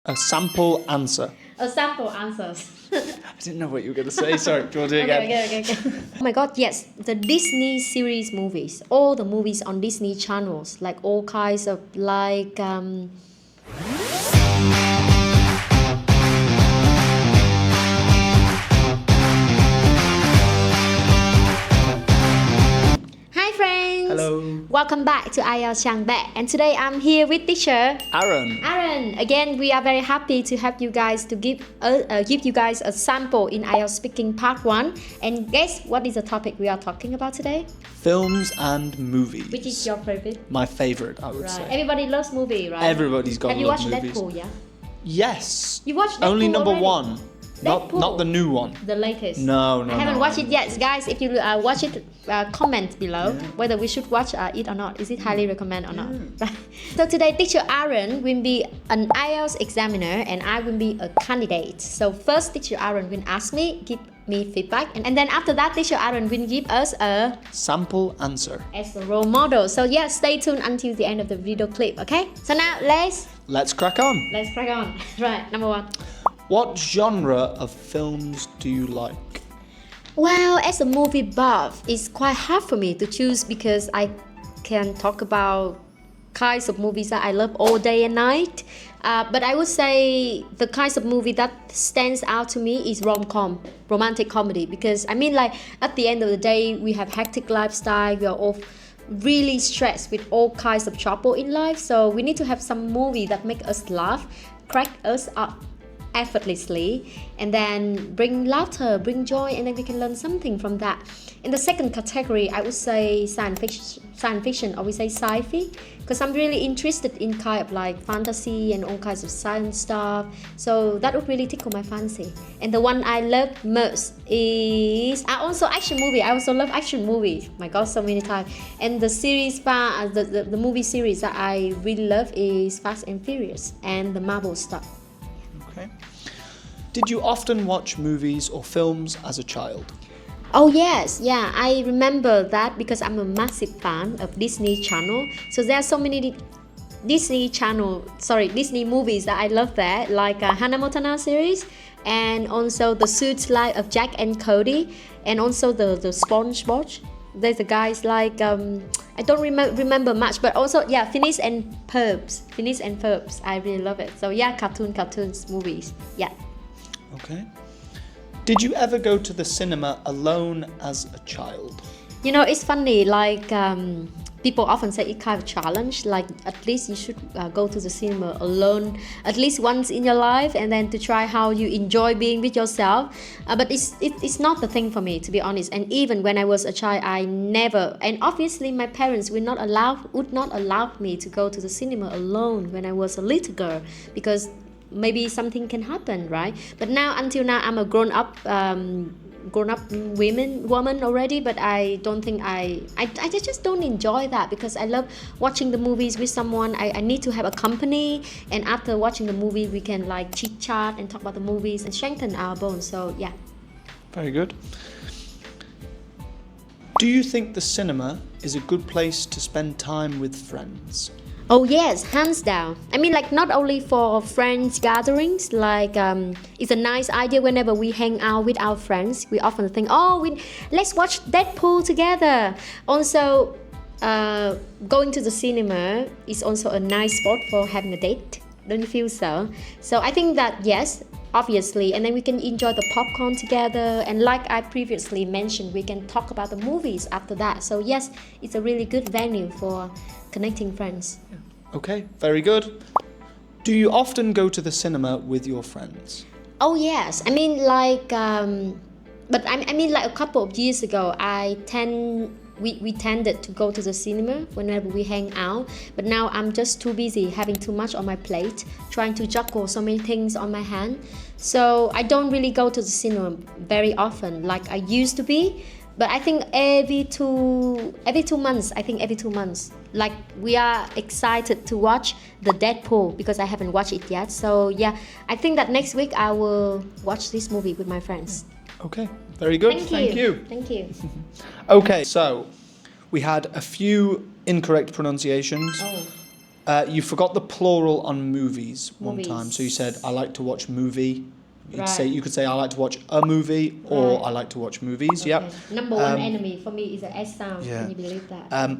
A sample answer. A sample answers. I didn't know what you were going to say. Sorry, do you want to do it again? Okay. Oh my god, yes. The Disney series movies. All the movies on Disney channels. Like all kinds of Hi friends! Hello. Welcome back to IELTS Trang Bec, and today I'm here with teacher Aaron. Again, we are very happy to have you guys to give you guys a sample in IELTS Speaking Part 1. And guess what is the topic we are talking about today? Films and movies. Which is your favorite? My favorite, I would Right. say. Everybody loves movie, right? Everybody's got Have you love watched movies. Deadpool, yeah? Yes. You watched Deadpool Only number already? one. Not the new one. The latest. No. I haven't watched it yet, guys. If you watch it, comment below whether we should watch it or not. Is it highly recommended or not? Right. So today, teacher Aaron will be an IELTS examiner, and I will be a candidate. So first, teacher Aaron will ask me, give me feedback, and then after that, teacher Aaron will give us a sample answer as a role model. So yeah, stay tuned until the end of the video clip. Okay. So now let's crack on. Let's crack on. Right. Number one. What genre of films do you like? Well, as a movie buff, it's quite hard for me to choose because I can talk about kinds of movies that I love all day and night. But I would say the kinds of movie that stands out to me is rom-com, romantic comedy. Because I mean, like at the end of the day, we have hectic lifestyle. We are all really stressed with all kinds of trouble in life. So we need to have some movie that make us laugh, crack us up effortlessly, and then bring laughter, bring joy, and then we can learn something from that. In the second category, I would say science fiction, or we say sci-fi, because I'm really interested in kind of like fantasy and all kinds of science stuff. So that would really tickle my fancy. And the one I love most is also action movie. I also love action movies. My God, so many times. And the series, the movie series that I really love is Fast and Furious and the Marvel stuff. Okay. Did you often watch movies or films as a child? Oh yes, yeah, I remember that because I'm a massive fan of Disney Channel. So there are so many Disney movies that I love there, like Hannah Montana series, and also the Suits Life of Jack and Cody, and also the SpongeBob. There's the guys like I don't remember much, but also Phineas and Ferb. I really love it. So yeah, cartoons, movies. Yeah. Okay. Did you ever go to the cinema alone as a child? You know, it's funny. Like people often say it's kind of challenge. Like at least you should go to the cinema alone at least once in your life, and then to try how you enjoy being with yourself. But it's not the thing for me, to be honest. And even when I was a child, I never. And obviously, my parents would not allow me to go to the cinema alone when I was a little girl, because maybe something can happen, right? But until now, I'm a grown-up woman already, but I don't think I just don't enjoy that, because I love watching the movies with someone. I need to have a company, and after watching the movie, we can like chit chat and talk about the movies and strengthen our bonds. So yeah. Very good. Do you think the cinema is a good place to spend time with friends? Oh yes, hands down. I mean, like not only for friends gatherings, like it's a nice idea whenever we hang out with our friends. We often think, let's watch Deadpool together. Also, going to the cinema is also a nice spot for having a date. Don't you feel so? So I think that yes, obviously, and then we can enjoy the popcorn together. And like I previously mentioned, we can talk about the movies after that. So yes, it's a really good venue for connecting friends. Okay, very good. Do you often go to the cinema with your friends? Oh yes, I mean like, but I mean like a couple of years ago, we tended to go to the cinema whenever we hang out. But now I'm just too busy, having too much on my plate, trying to juggle so many things on my hand. So I don't really go to the cinema very often like I used to be. But I think every two months, like we are excited to watch the Deadpool, because I haven't watched it yet. So yeah, I think that next week I will watch this movie with my friends. Okay, very good. Thank you. Okay, so we had a few incorrect pronunciations. You forgot the plural on movies one Movies. time. So you said, I like to watch movie. Right. You could say, I like to watch a movie, or Right. I like to watch movies. Okay. Yep. Number one enemy for me is the S sound. Yeah. Can you believe that?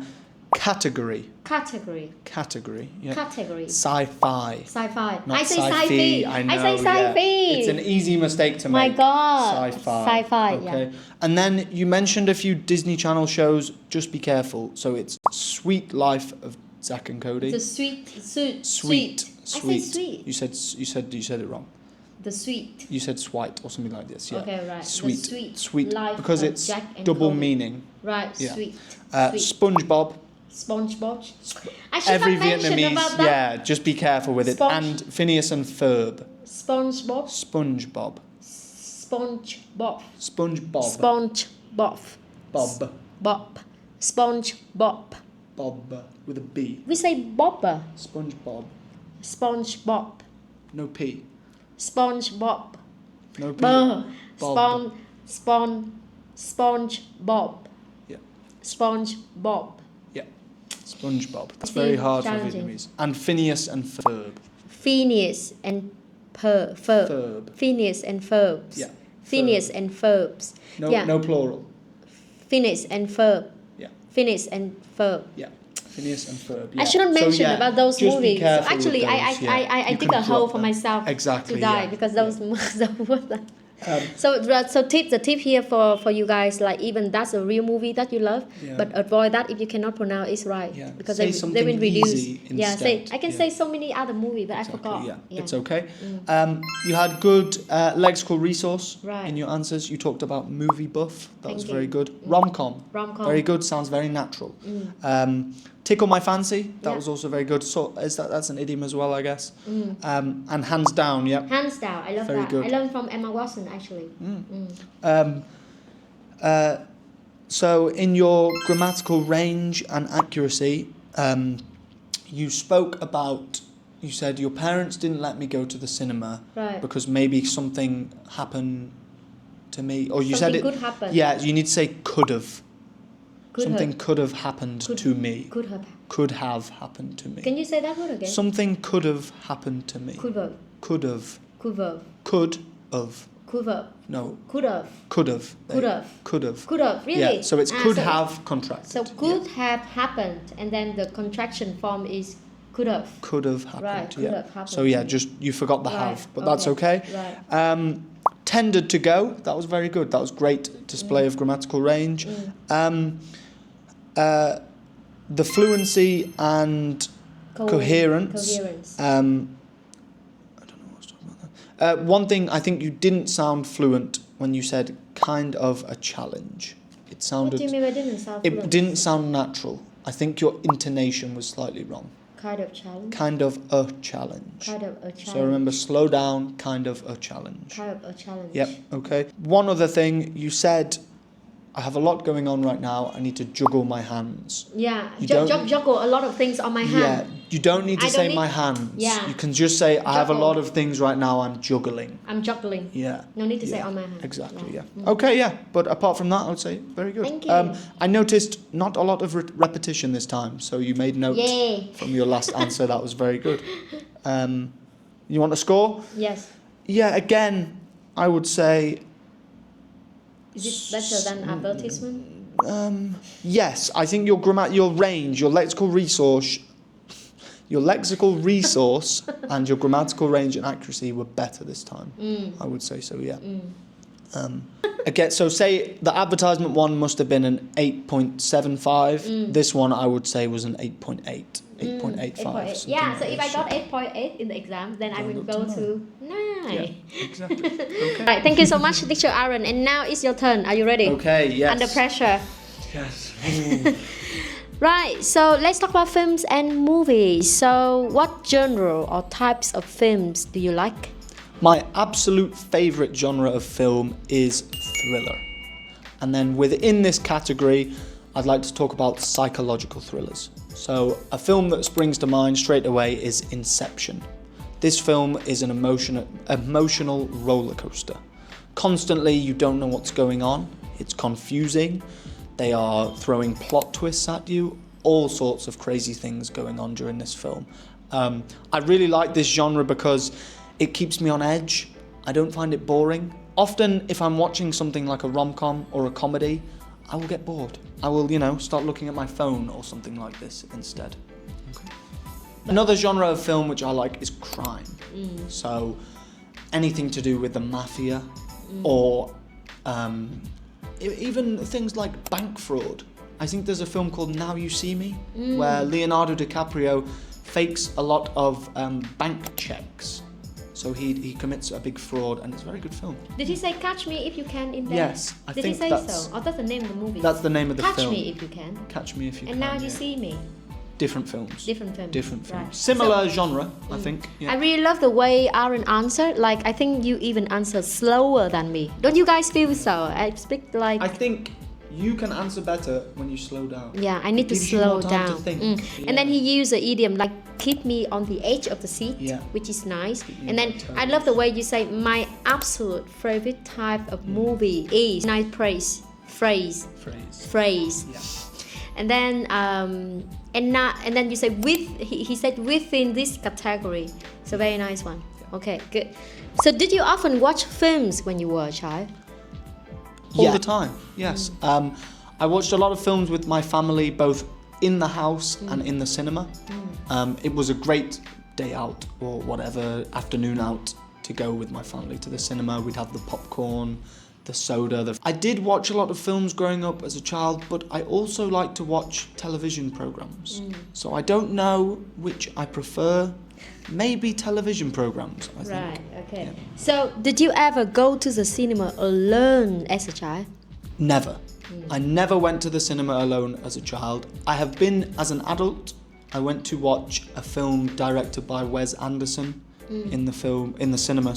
Category. Category. Category. Yeah. Category. Sci-fi. Sci-fi. Not I say sci-fi. sci-fi. I know. I say sci-fi. Yeah. It's an easy mistake to My make. God. Sci-fi. Sci-fi, Okay. yeah. And then you mentioned a few Disney Channel shows. Just be careful. So it's Sweet Life of Zack and Cody. The sweet. Sweet. I say sweet. You said it wrong. The sweet. You said swite or something like this. Yeah. Okay, right. Sweet. The Sweet. life Because of it's Jack and double Cody. meaning. Right. Yeah. Sweet. SpongeBob. SpongeBob. I should Every have mentioned Vietnamese. about that. Yeah. Just be careful with it. And Phineas and Ferb. SpongeBob. SpongeBob. SpongeBob. SpongeBob. SpongeBob. Bob. Bob. SpongeBob. Bob with a B. We say Bobber. SpongeBob. SpongeBob. No P. SpongeBob. No P. Bob. SpongeBob. Yeah. SpongeBob. Yeah. SpongeBob. That's very hard challenging. for Vietnamese. And Phineas and Ferb. Phineas and Ferb. Ferb. Phineas and Ferbs. Yeah. Phineas and Ferbs. No, Yeah. no plural. Phineas and Ferb. Yeah. Phineas and Ferb. Yeah. Phineas and Ferb. Yeah. I shouldn't mention about those just movies. Be careful Actually, with those, I You dig can a hole drop for them. myself Exactly, to die yeah. because those Um, so the tip here for you guys, like even that's a real movie that you love, Yeah. but avoid that if you cannot pronounce it right, Yeah. because Say they something will reduce. easy Yeah, say instead. I can Yeah. say so many other movies, but Exactly, I forgot. yeah. It's okay. You had good lexical resource Right. in your answers. You talked about movie buff. That was Thank very you. good. Rom-com. Rom-com. Very good. Sounds very natural. Tickle my fancy. That Yeah. was also very good. So that's an idiom as well, I guess. And hands down. Yeah. Hands down, I love Very that. good. I learned from Emma Watson actually. So in your grammatical range and accuracy, you spoke about. You said your parents didn't let me go to the cinema Right. because maybe something happened to me, or you Something said it. could happen. Yeah, you need to say could have. Could Something have. could have happened to me. Could have. Could have happened to me. Can you say that word again? Something could have happened to me. Could have. Could have. Could have. Could have. Could have. No. Could have. Could have. Could have. Could have. Could have. Really? Yeah. So it's could so have contracted. So could have happened, and then the contraction form is could have. Could have happened. Right, could yeah. have happened So yeah, to me. just you forgot the Right, have, but that's okay. Right. Tended to go. That was very good. That was great display of grammatical range. The fluency and coherence. Coherence. I don't know what I was talking about there. One thing, I think you didn't sound fluent when you said kind of a challenge. It What sounded. do you mean I didn't sound It fluent? didn't sound natural. I think your intonation was slightly wrong. Kind of challenge. Kind of a challenge. Kind of a challenge. So remember, slow down, kind of a challenge. Kind of a challenge. Yep, okay. One other thing, you said, I have a lot going on right now, I need to juggle my hands. Yeah, You don't- juggle a lot of things on my hand. Yeah, you don't need to I say don't need- my hands. Yeah. You can just say, I have a Juggle. lot of things right now, I'm juggling. I'm juggling. Yeah. No need to say Yeah, on my hand. Exactly, yeah. Mm. Okay, yeah. But apart from that, I would say very good. Thank you. I noticed not a lot of repetition this time, so you made note Yay. from your last answer. That was very good. You want a score? Yes. Yeah, again, I would say Is it better than advertisement? yes. I think your your range, your lexical resource, and your grammatical range and accuracy were better this time. I would say so. Yeah. Again, so say the advertisement one must have been an 8.75. This one I would say was an 8.8. 8.85. 8.8. Yeah, so if I got 8.8 in the exam, then I will up go to to 9. Yeah, exactly. Okay. Right, thank you so much, Teacher Aaron. And now it's your turn. Are you ready? Okay, yes. Under pressure. Yes. Right, so let's talk about films and movies. So, what genre or types of films do you like? My absolute favourite genre of film is thriller. And then within this category, I'd like to talk about psychological thrillers. So a film that springs to mind straight away is Inception. This film is an emotional roller coaster. Constantly, you don't know what's going on. It's confusing. They are throwing plot twists at you all sorts of crazy things going on during this film. I really like this genre because it keeps me on edge. I don't find it boring. Often, if I'm watching something like a rom-com or a comedy, I will get bored. I will, start looking at my phone or something like this instead. Okay. Another genre of film which I like is crime. So, anything to do with the mafia or even things like bank fraud. I think there's a film called Now You See Me where Leonardo DiCaprio fakes a lot of bank checks. So he commits a big fraud, and it's a very good film. Did he say Catch Me If You Can in there? Yes, I Did think he say that's... so? Or that's the name of the movie? That's the name of the film. Catch Me If You Can. Catch Me If You Can. And Now You See Me. Different films. Different films. Right. Similar genre, I think. Yeah. I really love the way Aaron answered. Like, I think you even answer slower than me. Don't you guys feel so? I speak like... I think you can answer better when you slow down. Yeah, I need to Gives you slow more time down. to think. Yeah. And then he used an idiom like keep me on the edge of the seat, which is nice. And then I love the way you say my absolute favorite type of movie is nice phrase. Yeah. And then and then you say he said within this category. So very nice one. Okay, good. So did you often watch films when you were a child? All the time, yes. I watched a lot of films with my family, both in the house and in the cinema. It was a great day out or whatever, afternoon out to go with my family to the cinema. We'd have the popcorn, the soda. I did watch a lot of films growing up as a child, but I also like to watch television programs. So I don't know which I prefer. Maybe television programs, I think. Right, okay. Yeah. So, did you ever go to the cinema alone as a child? Never. I never went to the cinema alone as a child. I have been as an adult. I went to watch a film directed by Wes Anderson in the cinema,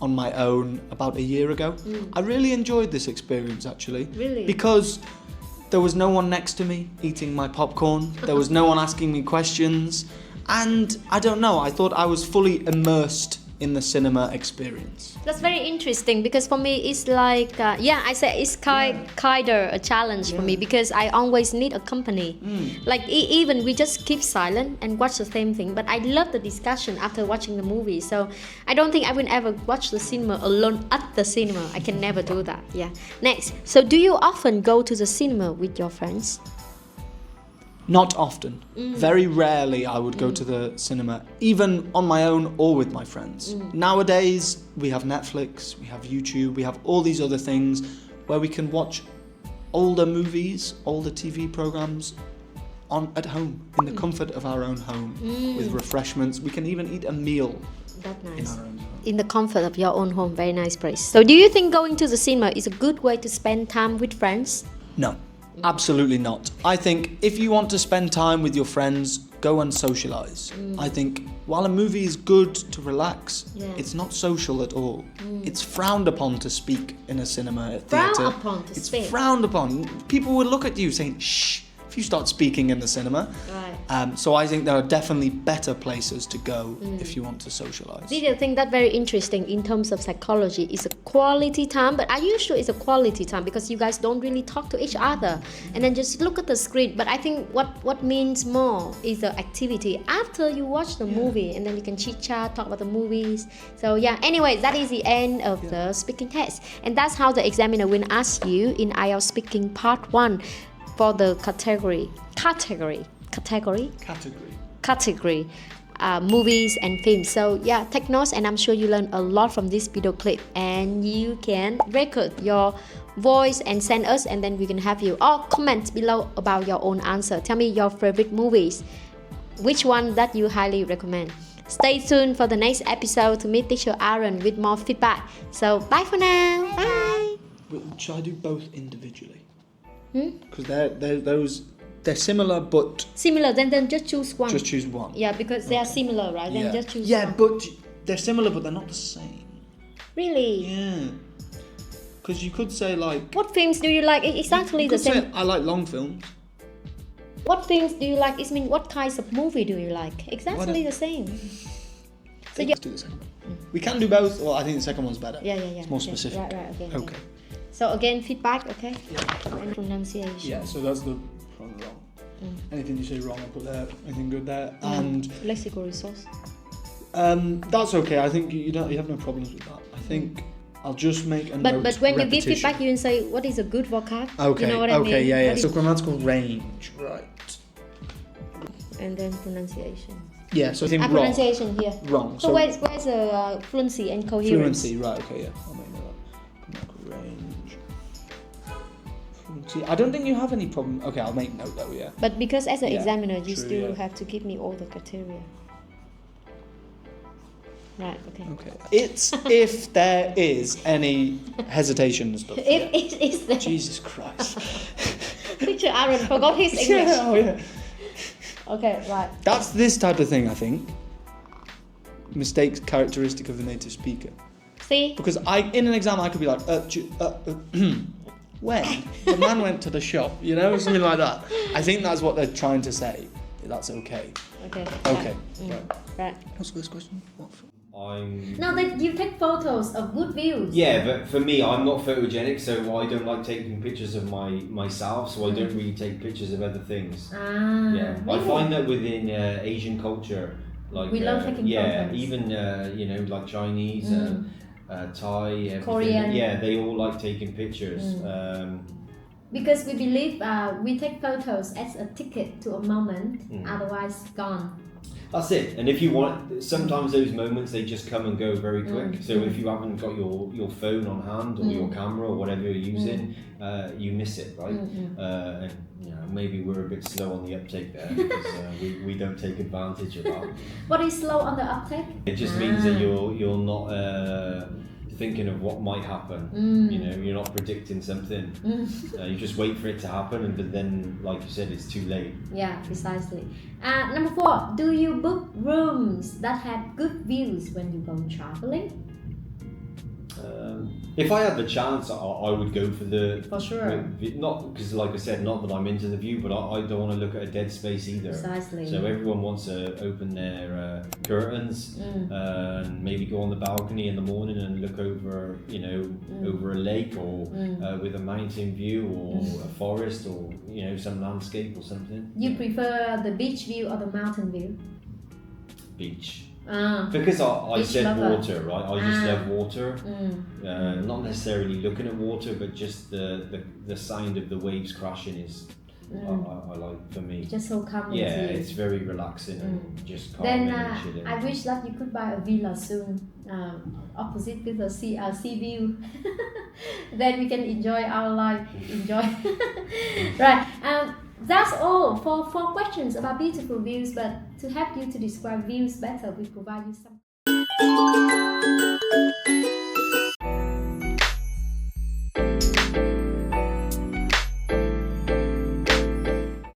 on my own about a year ago. I really enjoyed this experience actually. Really? Because there was no one next to me eating my popcorn. There was no one asking me questions. And I don't know, I thought I was fully immersed in the cinema experience. That's very interesting because for me it's like, I say it's kind of a challenge for me because I always need a company. Like even we just keep silent and watch the same thing, but I love the discussion after watching the movie. So I don't think I will ever watch the cinema alone at the cinema. I can never do that. Yeah. Next, so do you often go to the cinema with your friends? Not often. Very rarely I would go to the cinema, even on my own or with my friends. Nowadays, we have Netflix, we have YouTube, we have all these other things where we can watch older movies, older TV programs at home, in the comfort of our own home, with refreshments. We can even eat a meal. That's nice. In our own home. In the comfort of your own home. Very nice place. So do you think going to the cinema is a good way to spend time with friends? No. Absolutely not. I think if you want to spend time with your friends, go and socialise. I think while a movie is good to relax, it's not social at all. It's frowned upon to speak in a cinema, a theatre. Frowned upon to speak? It's frowned upon. People will look at you saying, shh, if you start speaking in the cinema. Right. So I think there are definitely better places to go if you want to socialise. Did you think that very interesting in terms of psychology? It's a quality time, but are you sure it's a quality time? Because you guys don't really talk to each other and then just look at the screen. But I think what means more is the activity after you watch the movie, and then you can chit-chat, talk about the movies. So anyway, that is the end of the speaking test. And that's how the examiner will ask you in IELTS Speaking Part 1 for the category, movies and films. So take notes, and I'm sure you learned a lot from this video clip, and you can record your voice and send us, and then we can have you or comment below about your own answer. Tell me your favorite movies, which one that you highly recommend. Stay tuned for the next episode to meet teacher Aaron with more feedback. So bye for now. Bye. Should I do both individually? Because they're similar, but... Similar, then just choose one. Just choose one. Yeah, because they are similar, right? Then just choose one. Yeah, but they're similar, but they're not the same. Really? Yeah. Because you could say like... What films do you like? It's exactly the same. I like long films. What films do you like? It means what kinds of movie do you like? Exactly the same. So let's do the second one. We can do both. Well, I think the second one's better. Yeah. It's more specific. Right, okay. So again, feedback, okay? Yeah. And pronunciation. Yeah, so that's the wrong. Anything anything you say wrong, I'll put there. Anything good there, and lexical resource. That's okay. I think you have no problems with that. I think I'll just make a note. But when repetition. you give feedback, you can say what is a good vocab. Okay. You know what I mean? Yeah. So grammatical range, right? And then pronunciation. Yeah. So I think wrong. Pronunciation here. Wrong. So where's fluency and coherence? Fluency, right? Okay. Yeah. I'll make that. Grammatical range. Fluency. I don't think you have any problem. Okay. I'll make note though. Yeah. But because as an Yeah, examiner, you true, still yeah. have to give me all the criteria. Right. Okay. Okay. It's if there is any hesitation and stuff. If it is there. Jesus Christ. Teacher Aaron forgot his English. Oh yeah. Okay. Right. That's this type of thing, I think. Mistakes characteristic of the native speaker. See. Because in an exam, I could be like, when the man went to the shop, you know, something like that. I think that's what they're trying to say. That's okay. Okay. Okay. Right. What's the first question? What? No, that you take photos of good views. Yeah, but for me, I'm not photogenic, so I don't like taking pictures of myself. So I don't really take pictures of other things. Yeah. I find that within Asian culture, like we love taking photos. Even like Chinese, Thai, Korean. Yeah, they all like taking pictures. Because we believe we take photos as a ticket to a moment, otherwise gone. That's it. And if you want, sometimes those moments they just come and go very quick. So if you haven't got your phone on hand or your camera or whatever you're using, you miss it, right? And maybe we're a bit slow on the uptake there because we don't take advantage of that. What is slow on the uptake? It just means that you're not thinking of what might happen. You know, you're not predicting something. You just wait for it to happen, but then, like you said, it's too late. Yeah, precisely. Number 4, do you book rooms that have good views when you go traveling? If I had the chance, I would go for the... For sure. Not because, like I said, not that I'm into the view, but I don't want to look at a dead space either. Precisely. So everyone wants to open their curtains and maybe go on the balcony in the morning and look over, over a lake or with a mountain view or a forest or, some landscape or something. You prefer the beach view or the mountain view? Beach. Beach Because I said lover. Water, right? I just love water. Not necessarily looking at water, but just the sound of the waves crashing is I like for me. Just so calming Yeah, to you. it's very relaxing and just calming Then and chilling. I wish that you could buy a villa soon, opposite with the sea view. Then we can enjoy our life. Right. That's all for 4 questions about beautiful views, but to help you to describe views better, we provide you some